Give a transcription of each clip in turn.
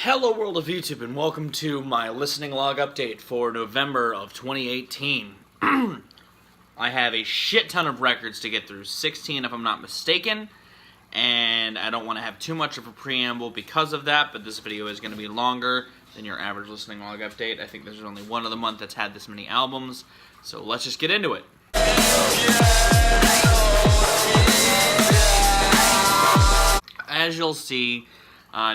Hello world of YouTube and welcome to my listening log update for November of 2018. I have a shit ton of records to get through, 16 if I'm not mistaken, and I don't want to have too much of a preamble because of that, but this video is going to be longer than your average listening log update. I think there's only one of the month that's had this many albums, so let's just get into it. As you'll see,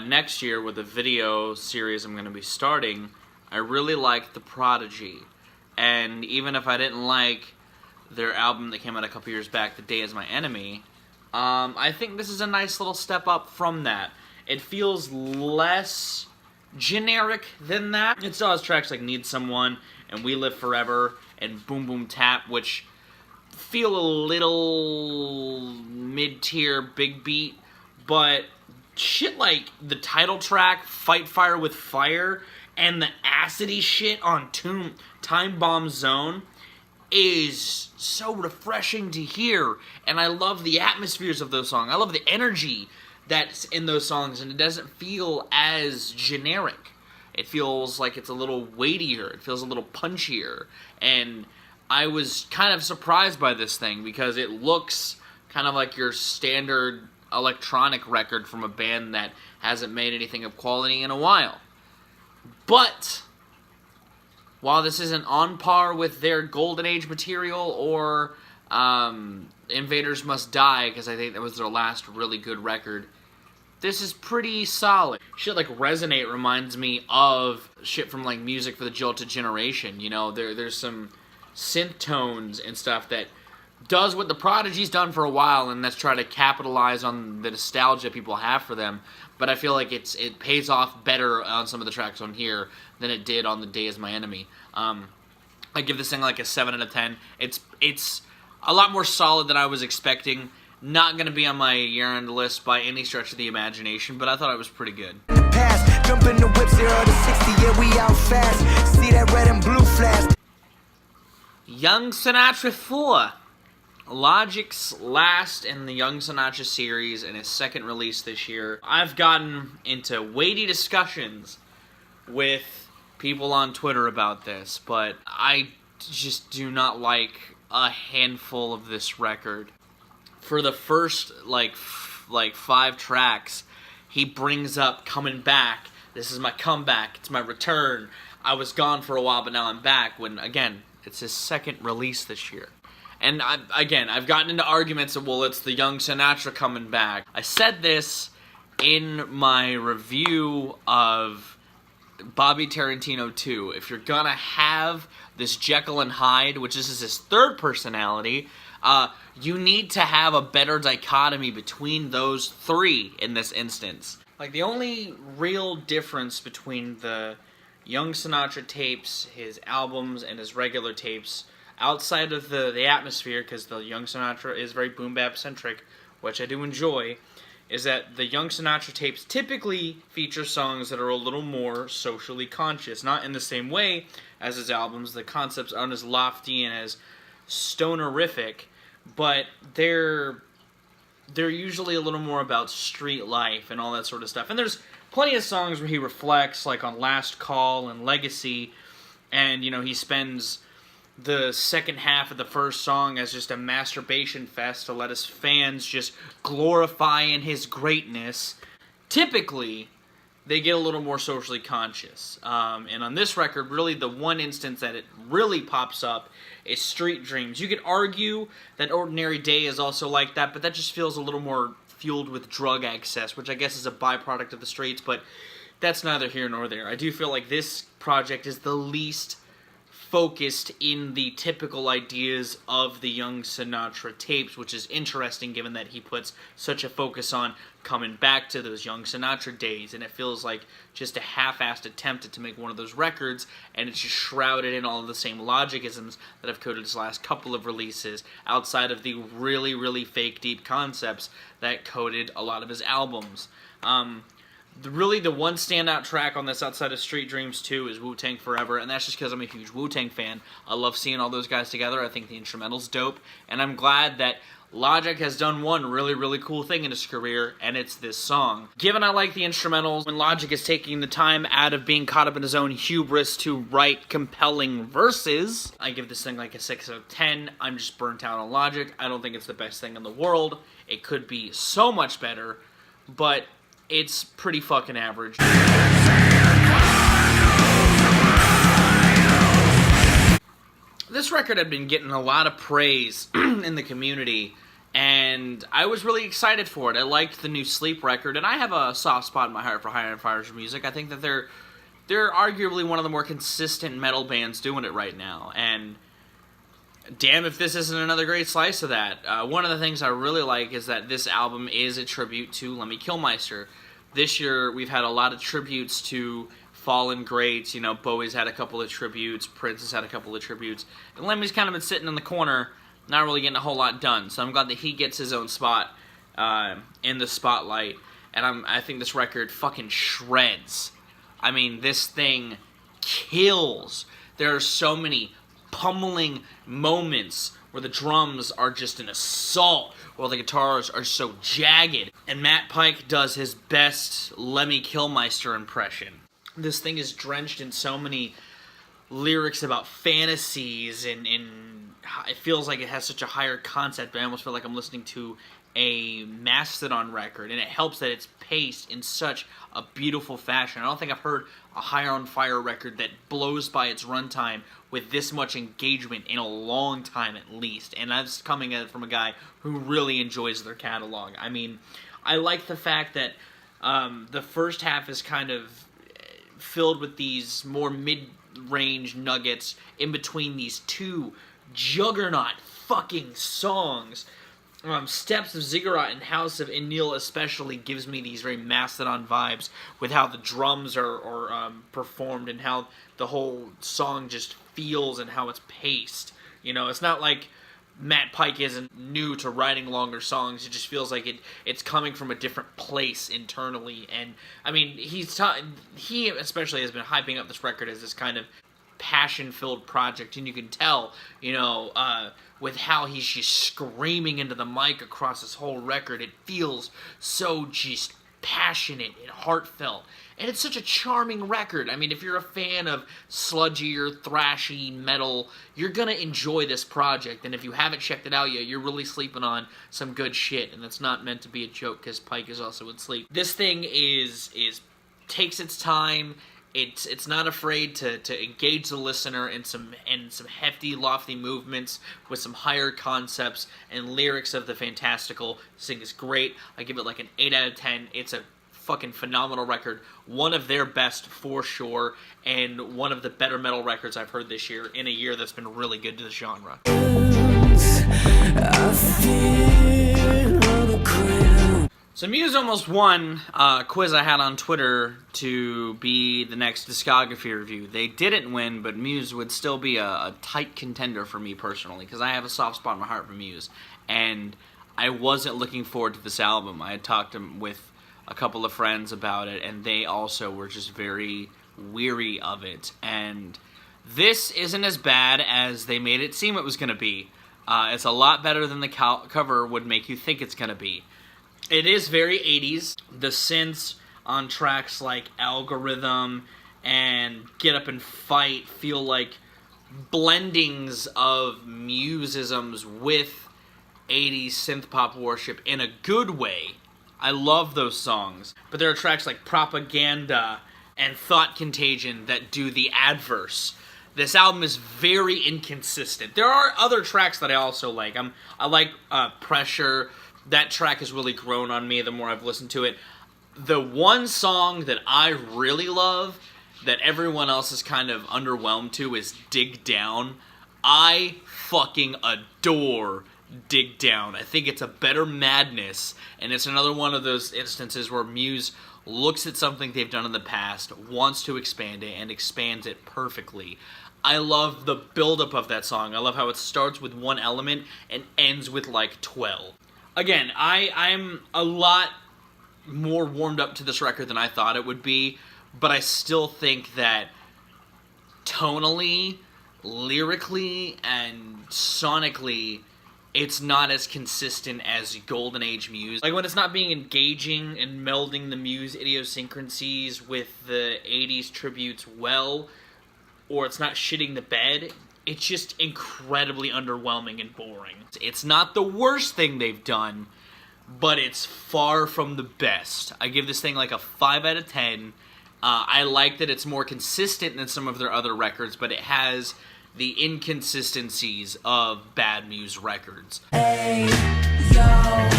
next year with the video series I'm going to be starting, I really liked the Prodigy. And even if I didn't like their album that came out a couple years back, The Day Is My Enemy, I think this is a nice little step up from that. It feels less generic than that. It still has tracks like Need Someone and We Live Forever and Boom Boom Tap, which feel a little mid-tier big beat, but shit like the title track, Fight Fire with Fire, and the acidy shit on Time Bomb Zone is so refreshing to hear, and I love the atmospheres of those songs. I love the energy that's in those songs, and it doesn't feel as generic. It feels like it's a little weightier, it feels a little punchier, and I was kind of surprised by this thing because it looks kind of like your standard electronic record from a band that hasn't made anything of quality in a while. But while this isn't on par with their Golden Age material or Invaders Must Die, because I think that was their last really good record, this is pretty solid. Shit like Resonate reminds me of shit from like Music for the Jilted Generation. You know, there's some synth tones and stuff that does what the Prodigy's done for a while, and that's try to capitalize on the nostalgia people have for them. But I feel like it pays off better on some of the tracks on here than it did on The Day Is My Enemy. I give this thing like a 7 out of 10. It's a lot more solid than I was expecting. Not going to be on my year-end list by any stretch of the imagination, but I thought it was pretty good. Pass, jump in the whip, 0 to 60, yeah, we out fast. See that red and blue flash. Young Sinatra 4. Logic's last in the Young Sinatra series and his second release this year. I've gotten into weighty discussions with people on Twitter about this, but I just do not like a handful of this record. For the first, like 5 tracks, he brings up coming back. This is my comeback. It's my return. I was gone for a while, but now I'm back. When, again, it's his second release this year. And I've gotten into arguments of, well, it's the Young Sinatra coming back. I said this in my review of Bobby Tarantino 2. If you're gonna have this Jekyll and Hyde, which is his third personality, you need to have a better dichotomy between those three in this instance. Like, the only real difference between the Young Sinatra tapes, his albums, and his regular tapes, outside of the atmosphere, because the Young Sinatra is very boom-bap-centric, which I do enjoy, is that the Young Sinatra tapes typically feature songs that are a little more socially conscious. Not in the same way as his albums. The concepts aren't as lofty and as stonerific, but they're usually a little more about street life and all that sort of stuff. And there's plenty of songs where he reflects, like on Last Call and Legacy, and, you know, he spends the second half of the first song as just a masturbation fest to let his fans just glorify in his greatness. Typically, they get a little more socially conscious. And on this record, really the one instance that it really pops up is Street Dreams. You could argue that Ordinary Day is also like that, but that just feels a little more fueled with drug excess, which I guess is a byproduct of the streets, but that's neither here nor there. I do feel like this project is the least focused in the typical ideas of the Young Sinatra tapes, which is interesting given that he puts such a focus on coming back to those Young Sinatra days, and it feels like just a half-assed attempt to make one of those records, and it's just shrouded in all of the same logicisms that have coded his last couple of releases, outside of the really, really fake deep concepts that coded a lot of his albums. Really, the one standout track on this outside of Street Dreams 2 is Wu-Tang Forever, and that's just because I'm a huge Wu-Tang fan. I love seeing all those guys together. I think the instrumental's dope, and I'm glad that, Logic has done one really, really cool thing in his career, and it's this song. Given I like the instrumentals, when Logic is taking the time out of being caught up in his own hubris to write compelling verses, I give this thing like a 6 out of 10. I'm just burnt out on Logic. I don't think it's the best thing in the world. It could be so much better, but it's pretty fucking average. This record had been getting a lot of praise in the community, and I was really excited for it. I liked the new Sleep record, and I have a soft spot in my heart for Higher and Fire's music. I think that they're arguably one of the more consistent metal bands doing it right now, and damn if this isn't another great slice of that. One of the things I really like is that this album is a tribute to Lemmy Kilmister. This year, we've had a lot of tributes to fallen greats. You know, Bowie's had a couple of tributes, Prince has had a couple of tributes, and Lemmy's kind of been sitting in the corner, not really getting a whole lot done. So I'm glad that he gets his own spot in the spotlight, and I think this record fucking shreds. I mean, this thing kills. There are so many pummeling moments where the drums are just an assault, while the guitars are so jagged, and Matt Pike does his best Lemmy Kilmister impression. This thing is drenched in so many lyrics about fantasies, and it feels like it has such a higher concept. I almost feel like I'm listening to a Mastodon record, and it helps that it's paced in such a beautiful fashion. I don't think I've heard a Higher on Fire record that blows by its runtime with this much engagement in a long time at least, and that's coming from a guy who really enjoys their catalog. I mean, I like the fact that the first half is kind of filled with these more mid-range nuggets in between these two juggernaut fucking songs. Steps of Ziggurat and House of Enlil especially gives me these very Mastodon vibes with how the drums are performed and how the whole song just feels and how it's paced. You know, it's not like Matt Pike isn't new to writing longer songs. It just feels like it's coming from a different place internally. And I mean, he especially has been hyping up this record as this kind of passion-filled project, and you can tell, you know, with how he's just screaming into the mic across this whole record. It feels so just passionate and heartfelt, and it's such a charming record. I mean, if you're a fan of sludgy or thrashy metal, you're gonna enjoy this project, and if you haven't checked it out yet, you're really sleeping on some good shit, and that's not meant to be a joke, because Pike is also in Sleep. This thing takes its time. It's not afraid to engage the listener in some hefty, lofty movements with some higher concepts and lyrics of the fantastical. This thing is great. I give it like an 8 out of 10. It's a fucking phenomenal record. One of their best for sure, and one of the better metal records I've heard this year in a year that's been really good to the genre. So Muse almost won a quiz I had on Twitter to be the next discography review. They didn't win, but Muse would still be a tight contender for me personally, because I have a soft spot in my heart for Muse. And I wasn't looking forward to this album. I had talked with a couple of friends about it, and they also were just very weary of it. And this isn't as bad as they made it seem it was going to be. It's a lot better than the cover would make you think it's going to be. It is very 80s. The synths on tracks like Algorithm and Get Up and Fight feel like blendings of Museisms with 80s synth pop worship in a good way. I love those songs. But there are tracks like Propaganda and Thought Contagion that do the adverse. This album is very inconsistent. There are other tracks that I also like. I like Pressure. That track has really grown on me the more I've listened to it. The one song that I really love that everyone else is kind of underwhelmed to is Dig Down. I fucking adore Dig Down. I think it's a better madness, and it's another one of those instances where Muse looks at something they've done in the past, wants to expand it, and expands it perfectly. I love the buildup of that song. I love how it starts with one element and ends with like 12. Again, I'm a lot more warmed up to this record than I thought it would be, but I still think that tonally, lyrically, and sonically, it's not as consistent as Golden Age Muse. Like, when it's not being engaging and melding the Muse idiosyncrasies with the 80s tributes well, or it's not shitting the bed, it's just incredibly underwhelming and boring. It's not the worst thing they've done, but it's far from the best. I give this thing like a 5 out of 10. I like that it's more consistent than some of their other records, but it has the inconsistencies of bad Muse records. Hey, yo,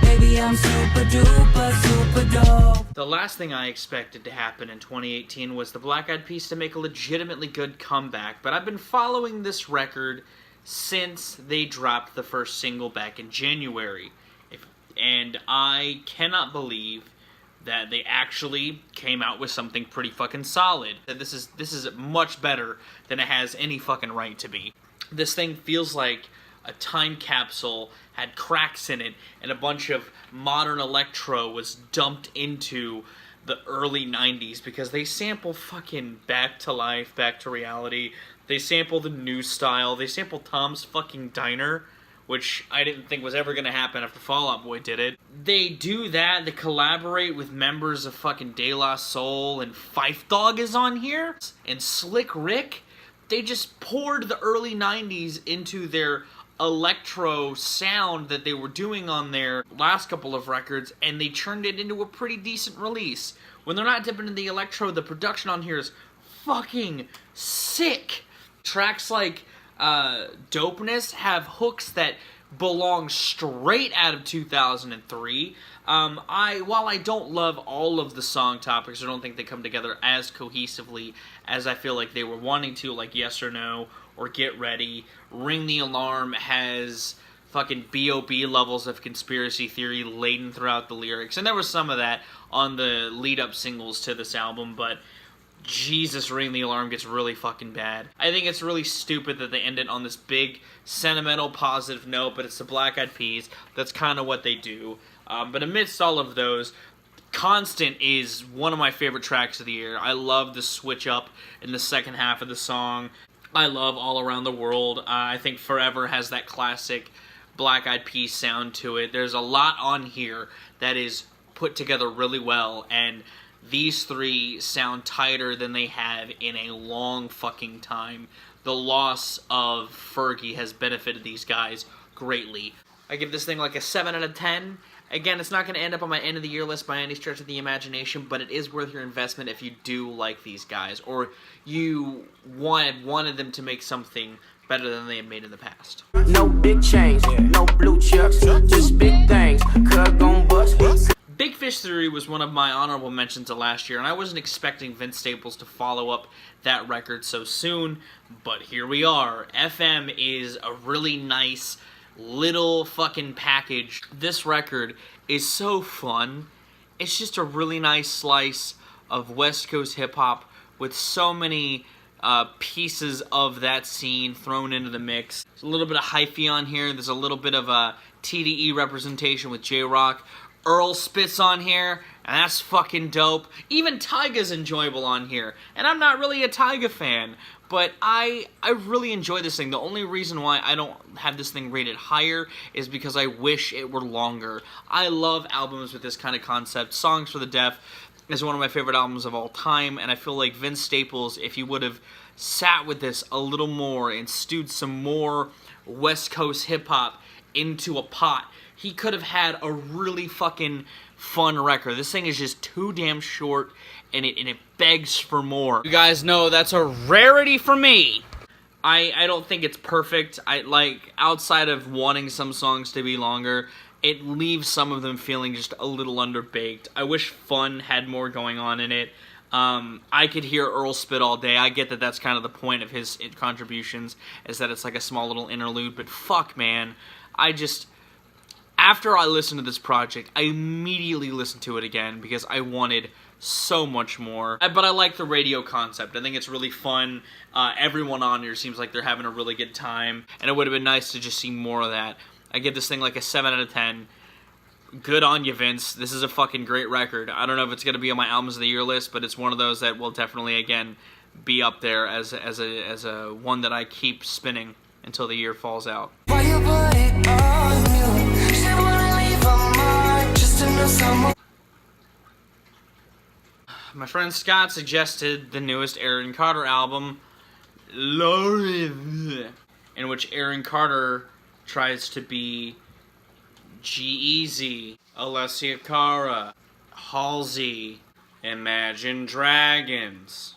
baby, I'm super duper, super dope. The last thing I expected to happen in 2018 was the Black Eyed Peas to make a legitimately good comeback, but I've been following this record since they dropped the first single back in January. And I cannot believe that they actually came out with something pretty fucking solid. This is much better than it has any fucking right to be. This thing feels like a time capsule, had cracks in it, and a bunch of modern electro was dumped into the early 90s, because they sample fucking Back to Life, Back to Reality, they sample the new style, they sample Tom's fucking Diner, which I didn't think was ever going to happen after Fall Out Boy did it. They do that, they collaborate with members of fucking De La Soul, and Phife Dawg is on here, and Slick Rick. They just poured the early 90s into their electro sound that they were doing on their last couple of records, and they turned it into a pretty decent release. When they're not dipping into the electro, the production on here is fucking sick. Tracks like Dopeness have hooks that belong straight out of 2003. While I don't love all of the song topics, I don't think they come together as cohesively as I feel like they were wanting to, like Yes or No or Get Ready. Ring the Alarm has fucking B.O.B. levels of conspiracy theory laden throughout the lyrics, and there was some of that on the lead-up singles to this album, but Jesus, Ring the Alarm gets really fucking bad. I think it's really stupid that they end it on this big, sentimental, positive note, but it's the Black Eyed Peas. That's kind of what they do. But amidst all of those, Constant is one of my favorite tracks of the year. I love the switch up in the second half of the song. I love All Around the World. I think Forever has that classic Black Eyed Peas sound to it. There's a lot on here that is put together really well, and these three sound tighter than they have in a long fucking time. The loss of Fergie has benefited these guys greatly. I give this thing like a 7 out of 10. Again, it's not going to end up on my end of the year list by any stretch of the imagination, but it is worth your investment if you do like these guys, or you wanted them to make something better than they have made in the past. No big chains, no blue chips, just big things, cut gon' bust. Big Fish Theory was one of my honorable mentions of last year, and I wasn't expecting Vince Staples to follow up that record so soon, but here we are. FM is a really nice little fucking package. This record is so fun. It's just a really nice slice of West Coast hip-hop with so many pieces of that scene thrown into the mix. There's a little bit of hyphy on here. There's a little bit of a TDE representation with J-Rock. Earl spits on here, and that's fucking dope. Even Tyga's enjoyable on here, and I'm not really a Tyga fan, but I really enjoy this thing. The only reason why I don't have this thing rated higher is because I wish it were longer. I love albums with this kind of concept. Songs for the Deaf is one of my favorite albums of all time, and I feel like Vince Staples, if he would have sat with this a little more and stewed some more West Coast hip-hop into a pot, he could have had a really fucking fun record. This thing is just too damn short, and it begs for more. You guys know that's a rarity for me. I don't think it's perfect. Outside of wanting some songs to be longer, it leaves some of them feeling just a little underbaked. I wish Fun had more going on in it. I could hear Earl spit all day. I get that that's kind of the point of his contributions, is that it's like a small little interlude, but fuck, man. After I listened to this project, I immediately listened to it again because I wanted so much more. But I like the radio concept. I think it's really fun. Everyone on here seems like they're having a really good time, and it would have been nice to just see more of that. I give this thing like a 7 out of 10. Good on you, Vince. This is a fucking great record. I don't know if it's going to be on my Albums of the Year list, but it's one of those that will definitely, again, be up there as a one that I keep spinning until the year falls out. Why you put it on you. She wanna leave a mark just to know someone. My friend Scott suggested the newest Aaron Carter album, LØVÖ, in which Aaron Carter tries to be G-Eazy, Alessia Cara, Halsey, Imagine Dragons,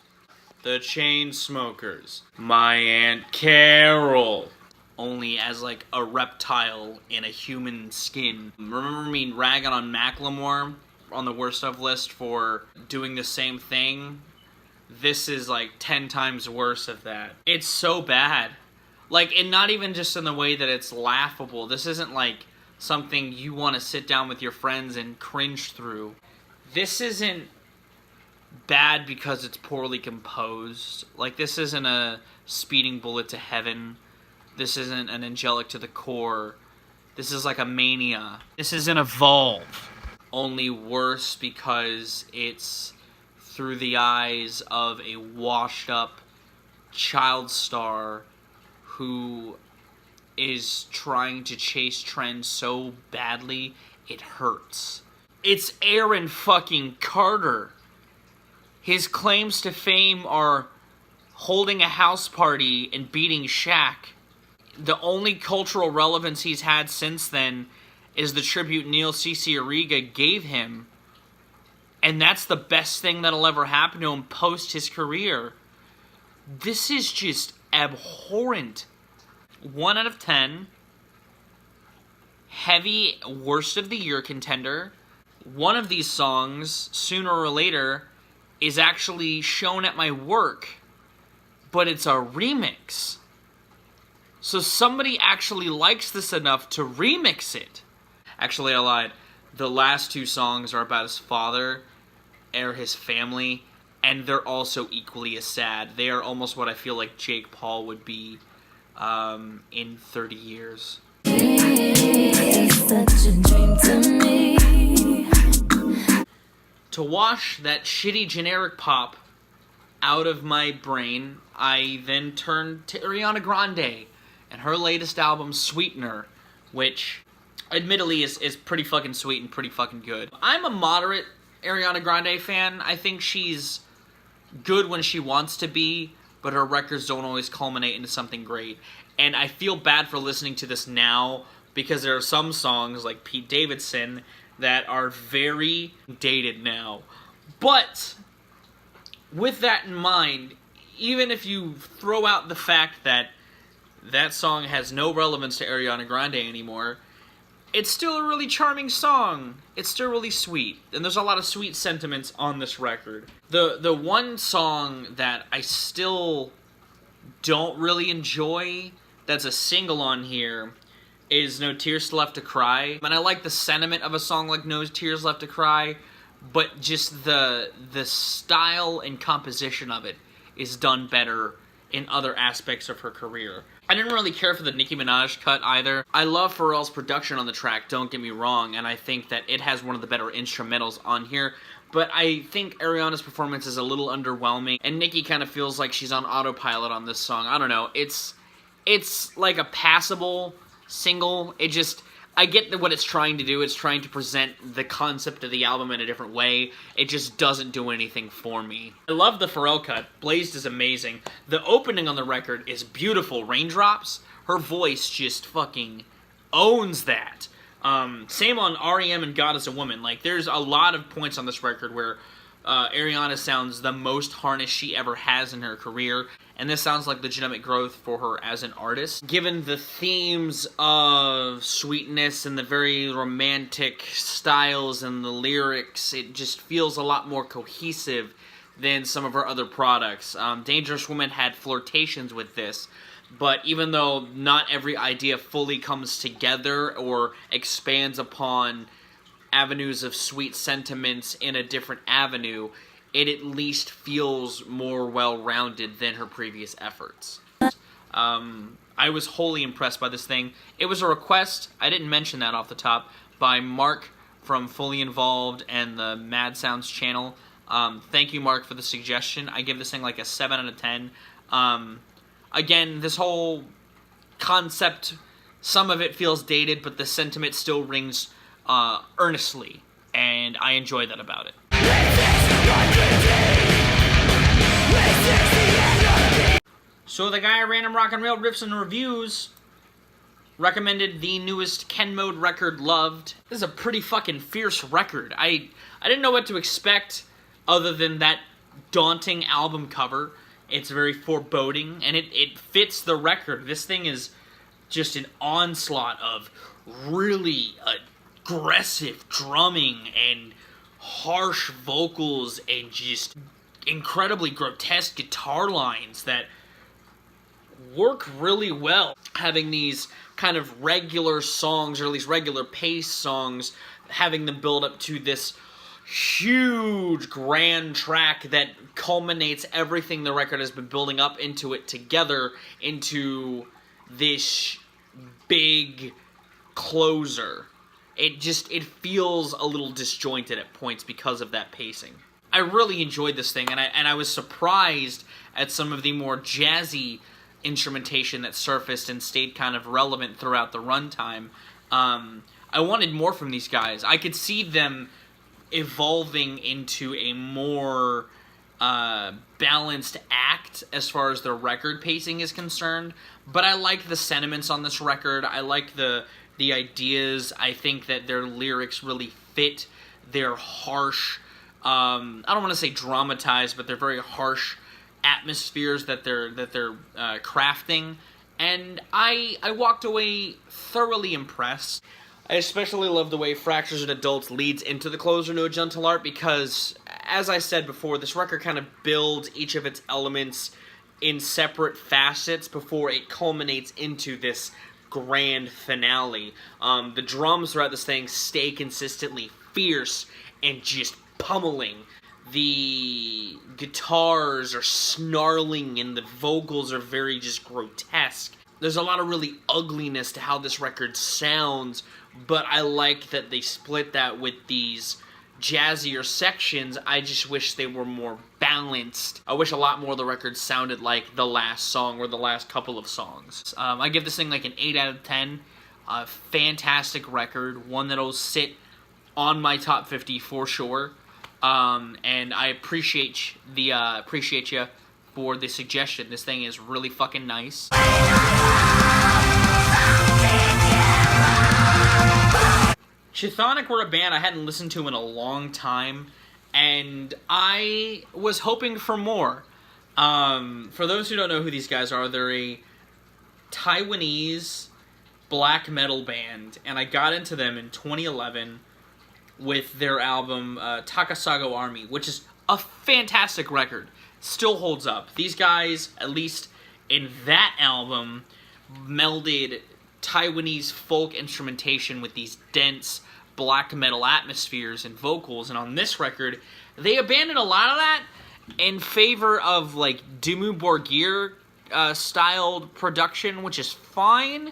The Chainsmokers, My Aunt Carol, only as like a reptile in a human skin. Remember me ragging on Macklemore on the worst of list for doing the same thing? This is like 10 times worse of that. It's so bad. Like, and not even just in the way that it's laughable. This isn't like something you want to sit down with your friends and cringe through. This isn't bad because it's poorly composed. Like, this isn't a Speeding Bullet to Heaven. This isn't an Angelic to the Core. This is like a Mania. This isn't Evolve. Only worse because it's through the eyes of a washed up child star who is trying to chase trends so badly it hurts. It's Aaron fucking Carter. His claims to fame are holding a house party and beating Shaq. The only cultural relevance he's had since then is the tribute Neil Cece Arriga gave him. And that's the best thing that'll ever happen to him post his career. This is just abhorrent. 1 out of 10. Heavy worst of the year contender. One of these songs, sooner or later, is actually shown at my work, but it's a remix. So somebody actually likes this enough to remix it. Actually, I lied. The last 2 songs are about his father or his family, and they're also equally as sad. They are almost what I feel like Jake Paul would be in 30 years. It's such a dream to me. To wash that shitty generic pop out of my brain, I then turned to Ariana Grande and her latest album, Sweetner, which admittedly is pretty fucking sweet and pretty fucking good. I'm a moderate Ariana Grande fan. I think she's good when she wants to be, but her records don't always culminate into something great. And I feel bad for listening to this now, because there are some songs, like Pete Davidson, that are very dated now. But with that in mind, even if you throw out the fact that that song has no relevance to Ariana Grande anymore, it's still a really charming song. It's still really sweet. And there's a lot of sweet sentiments on this record. The one song that I still don't really enjoy, that's a single on here, is No Tears Left to Cry. And I like the sentiment of a song like No Tears Left to Cry, but just the style and composition of it is done better in other aspects of her career. I didn't really care for the Nicki Minaj cut either. I love Pharrell's production on the track, don't get me wrong, and I think that it has one of the better instrumentals on here, but I think Ariana's performance is a little underwhelming, and Nicki kind of feels like she's on autopilot on this song. I don't know, it's like a passable single. I get what it's trying to do. It's trying to present the concept of the album in a different way. It just doesn't do anything for me. I love the Pharrell cut. Blazed is amazing. The opening on the record is beautiful. Raindrops. Her voice just fucking owns that. Same on R.E.M. and God is a Woman. Like, there's a lot of points on this record where Ariana sounds the most harnessed she ever has in her career, and this sounds like legitimate growth for her as an artist. Given the themes of sweetness and the very romantic styles and the lyrics, it just feels a lot more cohesive than some of her other products. Dangerous Woman had flirtations with this, but even though not every idea fully comes together or expands upon avenues of sweet sentiments in a different avenue, it at least feels more well-rounded than her previous efforts. I was wholly impressed by this thing. It was a request, I didn't mention that off the top, by Mark from Fully Involved and the Mad Sounds channel. Thank you, Mark, for the suggestion. I give this thing like a 7 out of 10. Again, this whole concept Some of it feels dated, but the sentiment still rings earnestly, and I enjoy that about it. So the guy at Random Rock and Rail Riffs and Reviews recommended the newest Ken Mode record, Loved. This is a pretty fucking fierce record. I didn't know what to expect other than that daunting album cover. It's very foreboding, and it fits the record. This thing is just an onslaught of really aggressive drumming and harsh vocals and just incredibly grotesque guitar lines that work really well. Having these kind of regular songs, or at least regular pace songs, having them build up to this huge grand track that culminates everything the record has been building up into it together into this big closer. It feels a little disjointed at points because of that pacing. I really enjoyed this thing, and I was surprised at some of the more jazzy instrumentation that surfaced and stayed kind of relevant throughout the runtime. I wanted more from these guys. I could see them evolving into a more balanced act as far as their record pacing is concerned, but I like the sentiments on this record. I like the ideas. I think that their lyrics really fit their harsh, I don't want to say dramatized, but they're very harsh atmospheres that they're crafting, and I walked away thoroughly impressed. I especially love the way Fractures and Adults leads into the closer to a gentle art, because, as I said before, this record kind of builds each of its elements in separate facets before it culminates into this grand finale. The drums throughout this thing stay consistently fierce and just pummeling. The guitars are snarling and the vocals are very just grotesque. There's a lot of really ugliness to how this record sounds, but I like that they split that with these jazzier sections. I just wish they were more balanced. I wish a lot more of the record sounded like the last song or the last couple of songs. I give this thing like an 8 out of 10. A fantastic record, one that'll sit on my top 50 for sure. And I appreciate you for the suggestion. This thing is really fucking nice. Chthonic were a band I hadn't listened to in a long time, and I was hoping for more. For those who don't know who these guys are, they're a Taiwanese black metal band, and I got into them in 2011 with their album Takasago Army, which is a fantastic record. Still holds up. These guys, at least in that album, melded Taiwanese folk instrumentation with these dense black metal atmospheres and vocals, and on this record, they abandoned a lot of that in favor of like Dimmu Borgir styled production, which is fine.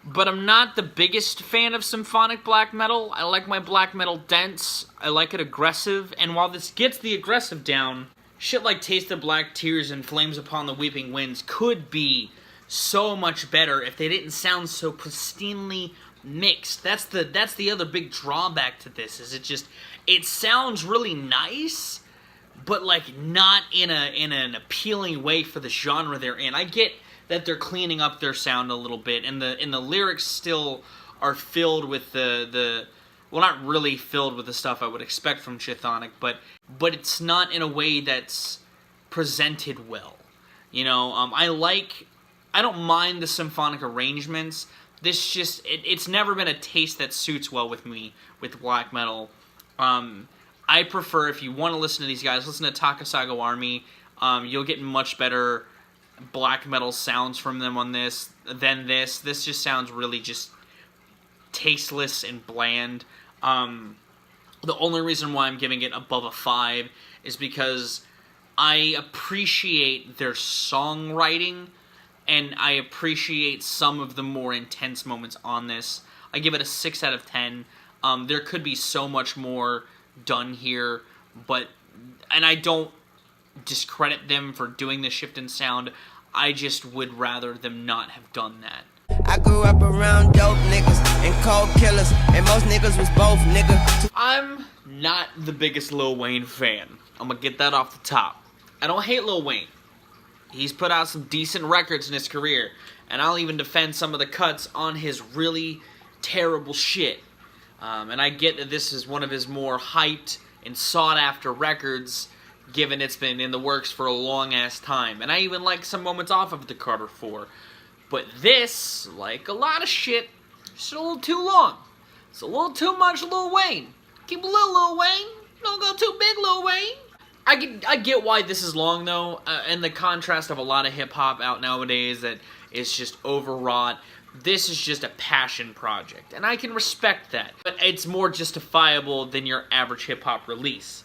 But I'm not the biggest fan of symphonic black metal. I like my black metal dense. I like it aggressive. And while this gets the aggressive down, shit like Taste of Black Tears and Flames Upon the Weeping Winds could be so much better if they didn't sound so pristinely mixed. That's the other big drawback to this, is it sounds really nice, but like not in an appealing way for the genre they're in. I get that they're cleaning up their sound a little bit, and the lyrics still are filled with the well, not really filled with the stuff I would expect from Chthonic, but it's not in a way that's presented well. You know, I don't mind the symphonic arrangements. This just, it's never been a taste that suits well with me with black metal. I prefer, if you want to listen to these guys, listen to Takasago Army. You'll get much better black metal sounds from them on this than this. This just sounds really just tasteless and bland. The only reason why I'm giving it above a 5 is because I appreciate their songwriting, and I appreciate some of the more intense moments on this. I give it a 6 out of 10. There could be so much more done here, and I don't discredit them for doing the shift in sound. I just would rather them not have done that. I grew up around dope niggas and cold killers, and most niggas was both, nigga. I'm not the biggest Lil Wayne fan. I'm gonna get that off the top. I don't hate Lil Wayne. He's put out some decent records in his career, and I'll even defend some of the cuts on his really terrible shit. And I get that this is one of his more hyped and sought-after records, given it's been in the works for a long-ass time. And I even like some moments off of the Carter 4. But this, like a lot of shit, it's a little too long. It's a little too much Lil Wayne. Keep a little Lil Wayne. Don't go too big, Lil Wayne. I get why this is long, though, and the contrast of a lot of hip-hop out nowadays that is just overwrought. This is just a passion project, and I can respect that. But it's more justifiable than your average hip-hop release.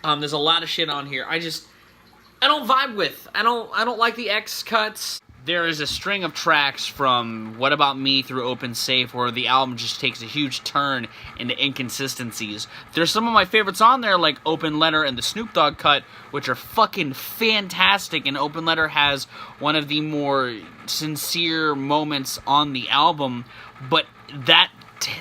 There's a lot of shit on here I don't vibe with. I don't like the X cuts. There is a string of tracks from What About Me through Open Safe where the album just takes a huge turn into inconsistencies. There's some of my favorites on there, like Open Letter and the Snoop Dogg cut, which are fucking fantastic, and Open Letter has one of the more sincere moments on the album, but that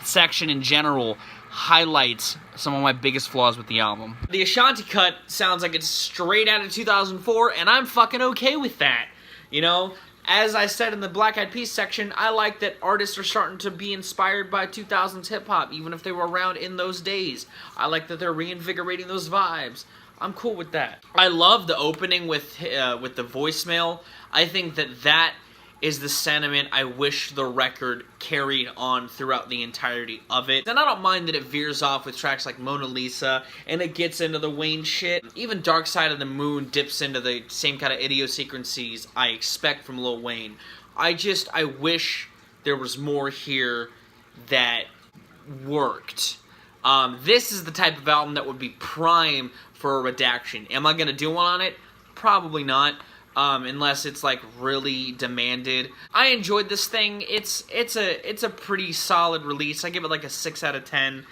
section in general highlights some of my biggest flaws with the album. The Ashanti cut sounds like it's straight out of 2004, and I'm fucking okay with that. You know, as I said in the Black Eyed Peas section, I like that artists are starting to be inspired by 2000s hip-hop, even if they were around in those days. I like that they're reinvigorating those vibes. I'm cool with that. I love the opening with the voicemail. I think that is the sentiment I wish the record carried on throughout the entirety of it. And I don't mind that it veers off with tracks like Mona Lisa, and it gets into the Wayne shit. Even Dark Side of the Moon dips into the same kind of idiosyncrasies I expect from Lil Wayne. I wish there was more here that worked. This is the type of album that would be prime for a redaction. Am I gonna do one on it? Probably not. Unless it's like really demanded. I enjoyed this thing. It's a pretty solid release. I give it like a 6 out of 10.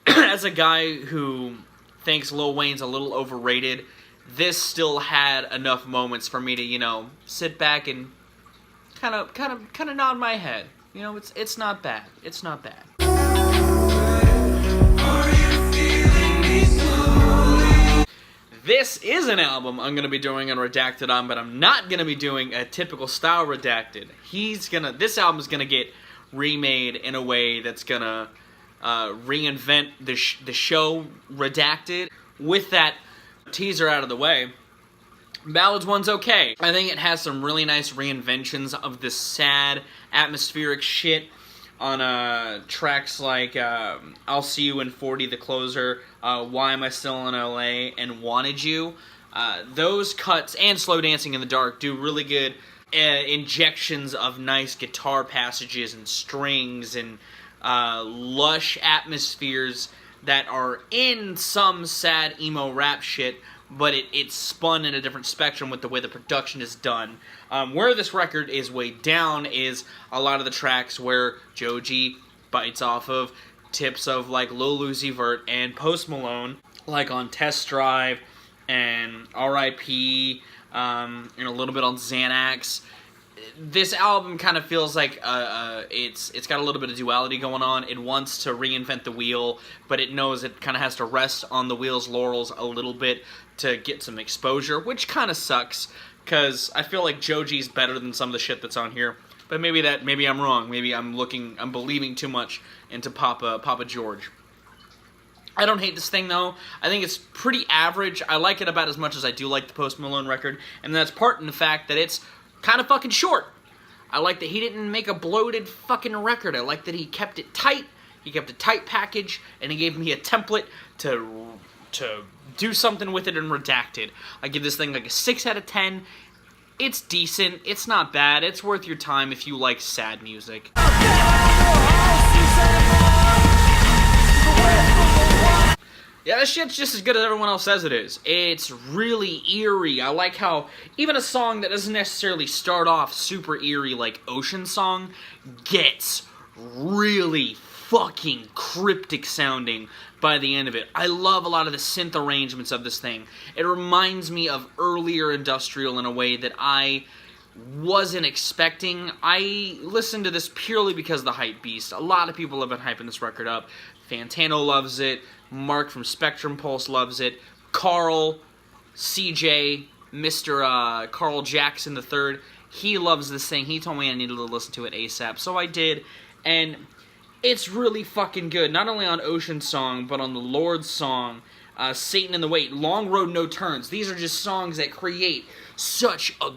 As a guy who thinks Lil Wayne's a little overrated, this still had enough moments for me to, you know, sit back and kind of nod my head. You know, it's not bad. It's not bad. This is an album I'm going to be doing a redacted on, but I'm not going to be doing a typical style redacted. This album is going to get remade in a way that's going to reinvent the show redacted. With that teaser out of the way, Ballads 1's okay. I think it has some really nice reinventions of this sad, atmospheric shit on tracks like I'll See You in 40, The Closer, Why Am I Still in LA, and Wanted You. Those cuts, and Slow Dancing in the Dark, do really good injections of nice guitar passages and strings and lush atmospheres that are in some sad emo rap shit, but it's spun in a different spectrum with the way the production is done. Where this record is weighed down is a lot of the tracks where Joji bites off of tips of like Lil Uzi Vert and Post Malone, like on Test Drive and R.I.P., and a little bit on Xanax. This album kind of feels like it's got a little bit of duality going on. It wants to reinvent the wheel, but it knows it kind of has to rest on the wheel's laurels a little bit to get some exposure, which kind of sucks, because I feel like Joji's better than some of the shit that's on here. But maybe I'm wrong. Maybe I'm believing too much into Papa George. I don't hate this thing, though. I think it's pretty average. I like it about as much as I do like the Post Malone record, and that's part in the fact that it's kind of fucking short. I like that he didn't make a bloated fucking record. I like that he kept it tight. He kept a tight package, and he gave me a template to do something with it and redact it. I give this thing like a 6 out of 10. It's decent. It's not bad. It's worth your time if you like sad music. Yeah, this shit's just as good as everyone else says it is. It's really eerie. I like how even a song that doesn't necessarily start off super eerie like Ocean Song gets really fucking cryptic sounding by the end of it. I love a lot of the synth arrangements of this thing. It reminds me of earlier industrial in a way that I wasn't expecting. I listened to this purely because of the hype beast. A lot of people have been hyping this record up. Fantano loves it. Mark from Spectrum Pulse loves it. Carl, CJ, Mr. Carl Jackson III, he loves this thing. He told me I needed to listen to it ASAP, so I did, and it's really fucking good. Not only on Ocean Song, but on the Lord's Song, Satan in the Wait, Long Road No Turns. These are just songs that create such a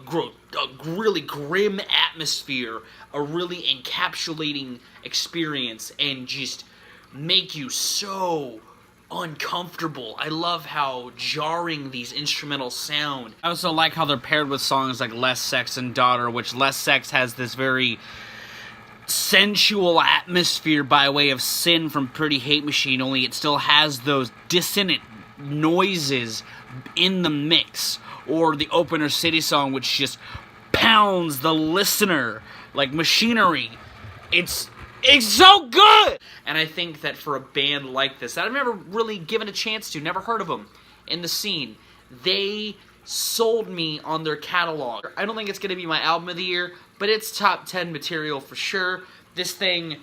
really grim atmosphere, a really encapsulating experience, and just make you so uncomfortable. I love how jarring these instrumentals sound. I also like how they're paired with songs like Less Sex and Daughter, which Less Sex has this very sensual atmosphere by way of Sin from Pretty Hate Machine, only it still has those dissonant noises in the mix. Or the opener City Song, which just pounds the listener like machinery. It's so good! And I think that for a band like this, that I've never really given a chance to, never heard of them in the scene, they sold me on their catalog. I don't think it's going to be my album of the year, but it's top 10 material for sure. This thing,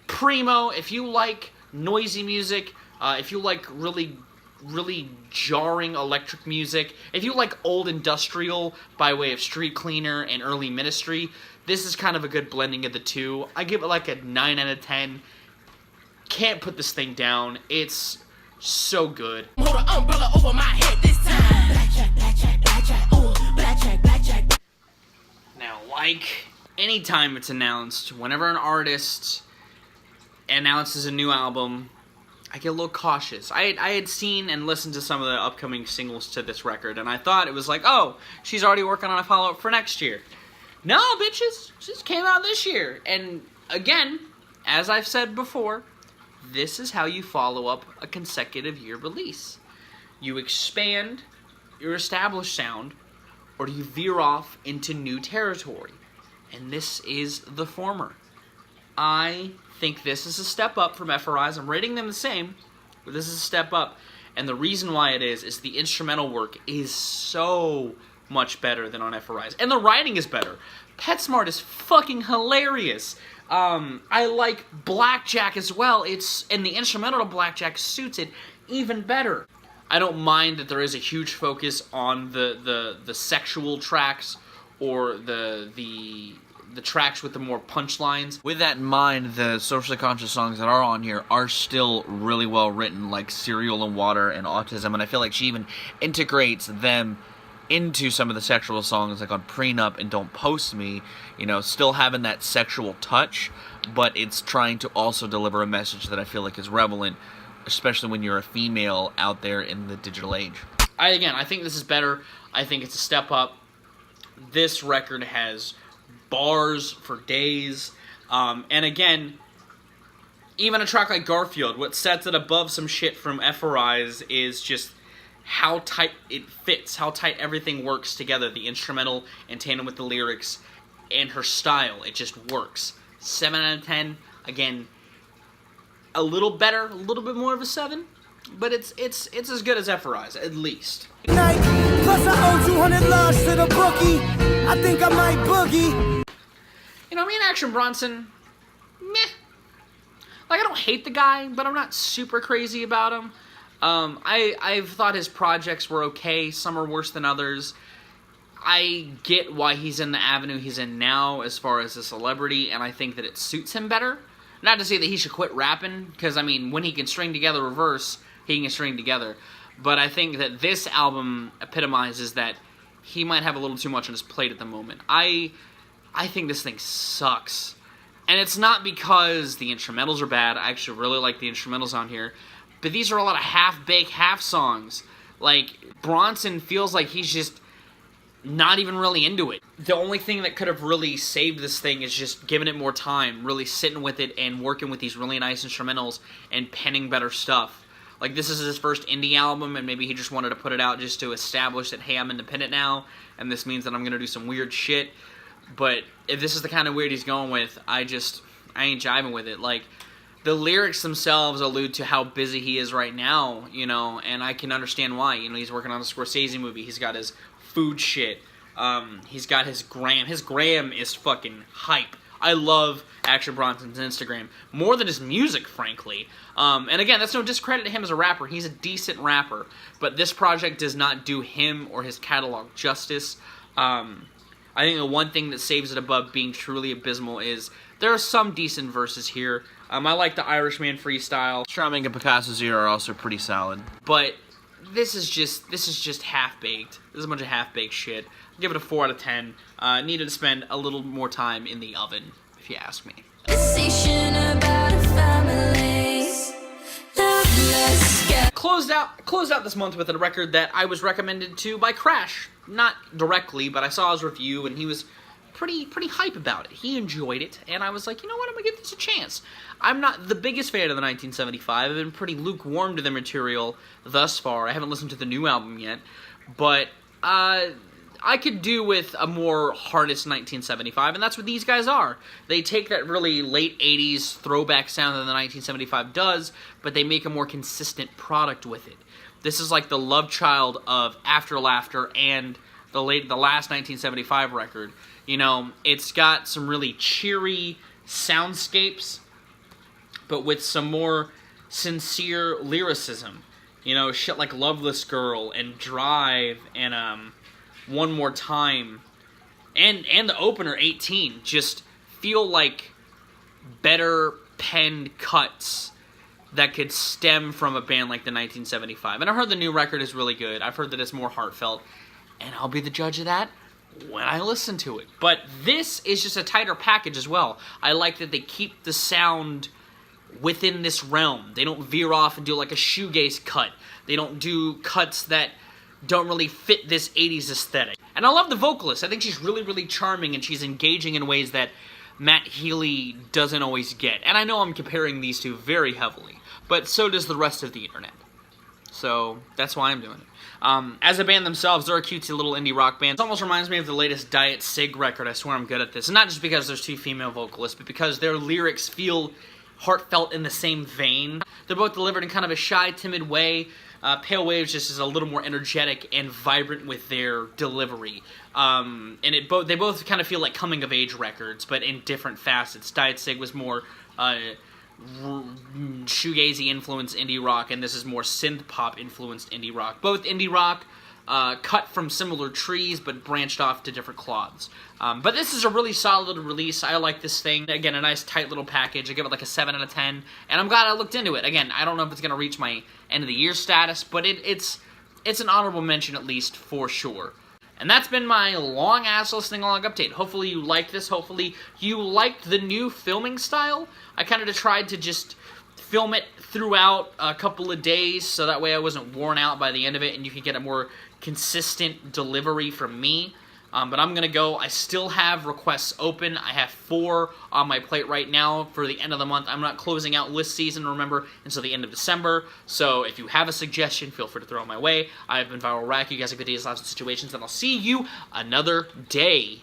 primo, if you like noisy music, if you like really jarring electric music, if you like old industrial by way of Street Cleaner and early Ministry, this is kind of a good blending of the two. I give it like a 9 out of 10. Can't put this thing down. It's so good. Hold an umbrella over my head this time. Blackjack, blackjack, blackjack, ooh, blackjack, blackjack. Now, like anytime it's announced, whenever an artist announces a new album, I get a little cautious. I had seen and listened to some of the upcoming singles to this record, and I thought it was like, oh, she's already working on a follow-up for next year. No, bitches, she just came out this year. And again, as I've said before, this is how you follow up a consecutive year release. You expand your established sound, or you veer off into new territory. And this is the former. I think this is a step up from FRI's. I'm rating them the same, but this is a step up. And the reason why it is the instrumental work is so much better than on FRI's. And the writing is better. PetSmart is fucking hilarious. I like Blackjack as well. And the instrumental to Blackjack suits it even better. I don't mind that there is a huge focus on the sexual tracks or the tracks with the more punchlines. With that in mind, the socially conscious songs that are on here are still really well written, like Cereal and Water and Autism, and I feel like she even integrates them into some of the sexual songs, like on Prenup and Don't Post Me, you know, still having that sexual touch, but it's trying to also deliver a message that I feel like is relevant, especially when you're a female out there in the digital age. I think this is better. I think it's a step up. This record has bars for days. And again, even a track like Garfield, what sets it above some shit from FRI's is just how tight it fits, how tight everything works together. The instrumental in tandem with the lyrics and her style, it just works. 7 out of 10. Again, a little better, a little bit more of a 7, but it's as good as FRI's, at least. Night, plus I owe 200 loves to the bookie. I think I might boogie. You know, me and Action Bronson, meh. Like, I don't hate the guy, but I'm not super crazy about him. I've thought his projects were okay. Some are worse than others. I get why he's in the avenue he's in now as far as a celebrity, and I think that it suits him better. Not to say that he should quit rapping, because, I mean, when he can string together a verse, he can string together. But I think that this album epitomizes that he might have a little too much on his plate at the moment. I think this thing sucks. And it's not because the instrumentals are bad. I actually really like the instrumentals on here. But these are a lot of half-baked, half songs. Like, Bronson feels like he's just not even really into it. The only thing that could have really saved this thing is just giving it more time, really sitting with it and working with these really nice instrumentals and penning better stuff. Like, this is his first indie album, and maybe he just wanted to put it out just to establish that, hey, I'm independent now, and this means that I'm going to do some weird shit. But if this is the kind of weird he's going with, I ain't jiving with it. Like, the lyrics themselves allude to how busy he is right now, you know, and I can understand why. You know, he's working on a Scorsese movie. He's got his food shit. He's got his gram. His gram is fucking hype. I love Action Bronson's Instagram more than his music, frankly. And again, that's no discredit to him as a rapper. He's a decent rapper, but this project does not do him or his catalog justice. I think the one thing that saves it above being truly abysmal is there are some decent verses here. I like the Irishman freestyle. Charming and Picasso Zero are also pretty solid. But this is just half-baked. This is a bunch of half-baked shit. I'll give it a 4 out of 10. Needed to spend a little more time in the oven, if you ask me. Closed out this month with a record that I was recommended to by Crash. Not directly, but I saw his review and he was pretty hype about it. He enjoyed it, and I was like, you know what, I'm gonna give this a chance. I'm not the biggest fan of the 1975. I've been pretty lukewarm to the material thus far. I haven't listened to the new album yet, but I could do with a more hardest 1975, and that's what these guys are. They take that really late 80s throwback sound that the 1975 does, but they make a more consistent product with it. This is like the love child of After Laughter and the last 1975 record. You know, it's got some really cheery soundscapes, but with some more sincere lyricism. You know, shit like Loveless Girl and Drive and One More Time and the opener 18 just feel like better penned cuts that could stem from a band like the 1975. And I've heard the new record is really good. I've heard that it's more heartfelt, and I'll be the judge of that when I listen to it. But this is just a tighter package as well. I like that they keep the sound within this realm. They don't veer off and do like a shoegaze cut. They don't do cuts that don't really fit this 80s aesthetic. And I love the vocalist. I think she's really, really charming, and she's engaging in ways that Matt Healy doesn't always get. And I know I'm comparing these two very heavily, but so does the rest of the internet. So that's why I'm doing it. As a band themselves, they're a cutesy little indie rock band. It almost reminds me of the latest Diet Sig record. I swear I'm good at this. And not just because there's two female vocalists, but because their lyrics feel heartfelt in the same vein. They're both delivered in kind of a shy, timid way. Pale Waves just is a little more energetic and vibrant with their delivery. And they both kind of feel like coming-of-age records, but in different facets. Diet Sig was more shoegazy influenced indie rock, and this is more synth pop influenced indie rock. Both indie rock, cut from similar trees, but branched off to different cloths. But this is a really solid release. I like this thing. Again, a nice tight little package. I give it like a 7 out of 10, and I'm glad I looked into it. Again, I don't know if it's going to reach my end of the year status, but it's an honorable mention at least for sure. And that's been my long-ass listening log update. Hopefully you liked this. Hopefully you liked the new filming style. I kind of tried to just film it throughout a couple of days so that way I wasn't worn out by the end of it and you could get a more consistent delivery from me. But I'm going to go. I still have requests open. I have 4 on my plate right now for the end of the month. I'm not closing out list season, remember, until the end of December. So if you have a suggestion, feel free to throw it my way. I've been Viral Rack. You guys have good days, lives, and situations, and I'll see you another day.